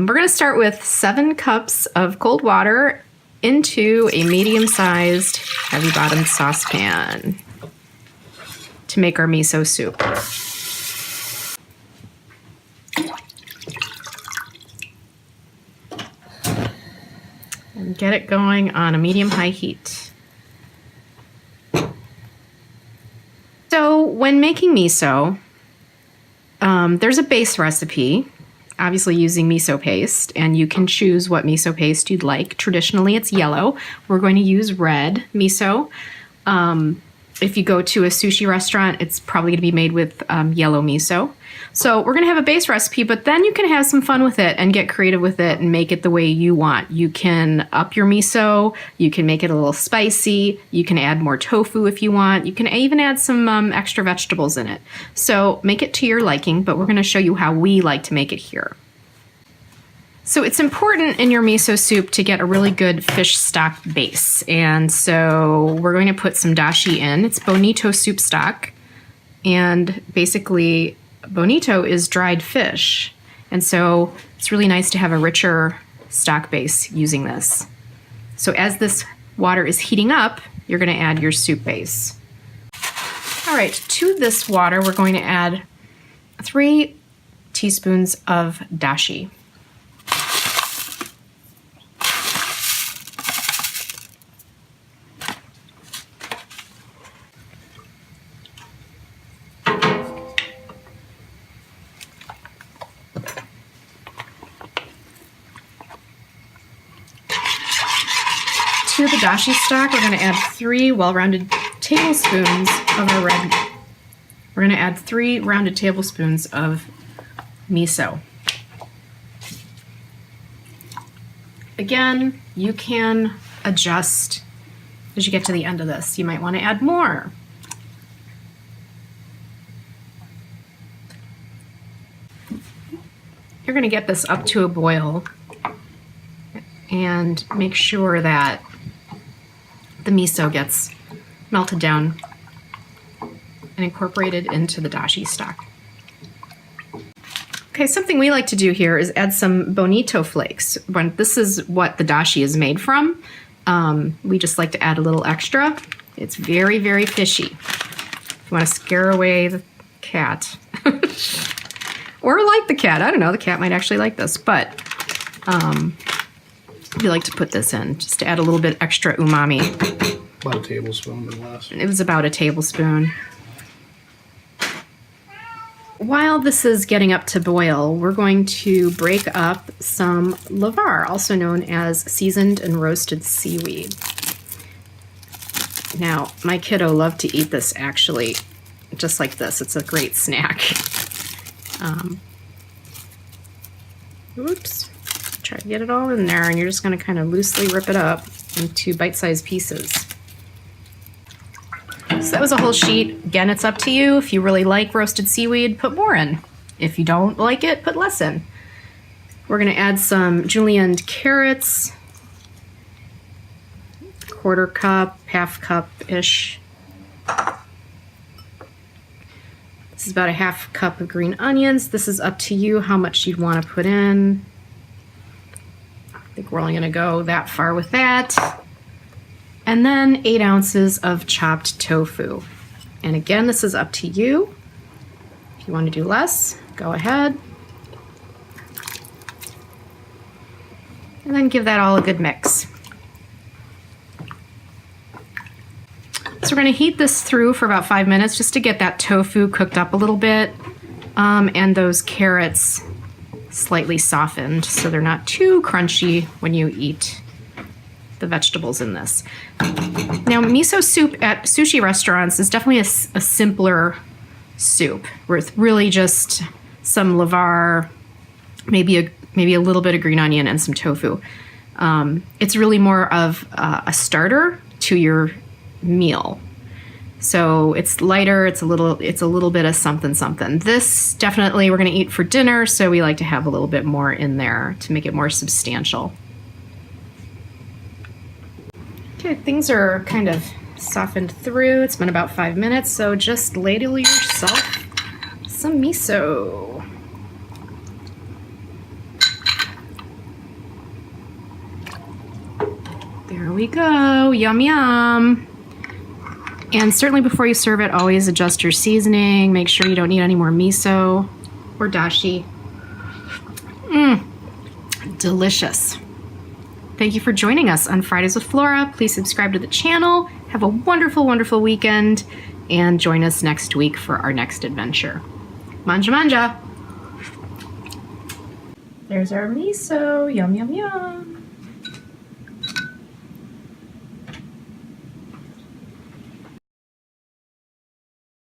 We're gonna start with 7 cups of cold water into a medium-sized, heavy-bottomed saucepan to make our miso soup. And get it going on a medium-high heat. So when making miso, there's a base recipe, obviously using miso paste, and you can choose what miso paste you'd like. Traditionally, it's yellow. We're going to use red miso. If you go to a sushi restaurant, it's probably going to be made with yellow miso. So we're going to have a base recipe, but then you can have some fun with it and get creative with it and make it the way you want. You can up your miso. You can make it a little spicy. You can add more tofu if you want. You can even add some extra vegetables in it. So make it to your liking, but we're going to show you how we like to make it here. So it's important in your miso soup to get a really good fish stock base. And so we're going to put some dashi in. It's bonito soup stock. And basically, bonito is dried fish. And so it's really nice to have a richer stock base using this. So as this water is heating up, you're going to add your soup base. All right, to this water, we're going to add 3 teaspoons of dashi. To the dashi stock, we're going to add 3 well-rounded tablespoons of our red. We're going to add 3 rounded tablespoons of miso. Again, you can adjust as you get to the end of this. You might want to add more. You're going to get this up to a boil and make sure that the miso gets melted down and incorporated into the dashi stock. Okay, something we like to do here is add some bonito flakes. This is what the dashi is made from. We just like to add a little extra. It's very, very fishy. If you want to scare away the cat. Or like the cat. I don't know, the cat might actually like this, but we like to put this in just to add a little bit extra umami. About a tablespoon or less. It was about a tablespoon. While this is getting up to boil, we're going to break up some lavar, also known as seasoned and roasted seaweed. Now, my kiddo loved to eat this actually, just like this. It's a great snack. Oops. Try to get it all in there, and you're just going to kind of loosely rip it up into bite-sized pieces. So that was a whole sheet. Again, it's up to you. If you really like roasted seaweed, put more in. If you don't like it, put less in. We're going to add some julienned carrots, 1/4 cup, 1/2 cup-ish. This is about a 1/2 cup of green onions. This is up to you how much you'd want to put in. I think we're only going to go that far with that. And then 8 ounces of chopped tofu. And again, this is up to you. If you want to do less, go ahead. And then give that all a good mix. So we're going to heat this through for about 5 minutes just to get that tofu cooked up a little bit and those carrots slightly softened so they're not too crunchy when you eat the vegetables in this. Now, miso soup at sushi restaurants is definitely a simpler soup with really just some lavar, maybe a little bit of green onion and some tofu. It's really more of a starter to your meal. So it's lighter, it's a little bit of something something. This definitely we're going to eat for dinner, so we like to have a little bit more in there to make it more substantial. Okay, things are kind of softened through. It's been about 5 minutes, so just ladle yourself some miso. There we go. Yum, yum. And certainly before you serve it, always adjust your seasoning. Make sure you don't need any more miso or dashi. Delicious. Thank you for joining us on Fridays with Flora. Please subscribe to the channel. Have a wonderful, wonderful weekend. And join us next week for our next adventure. Manja, manja. There's our miso. Yum, yum, yum.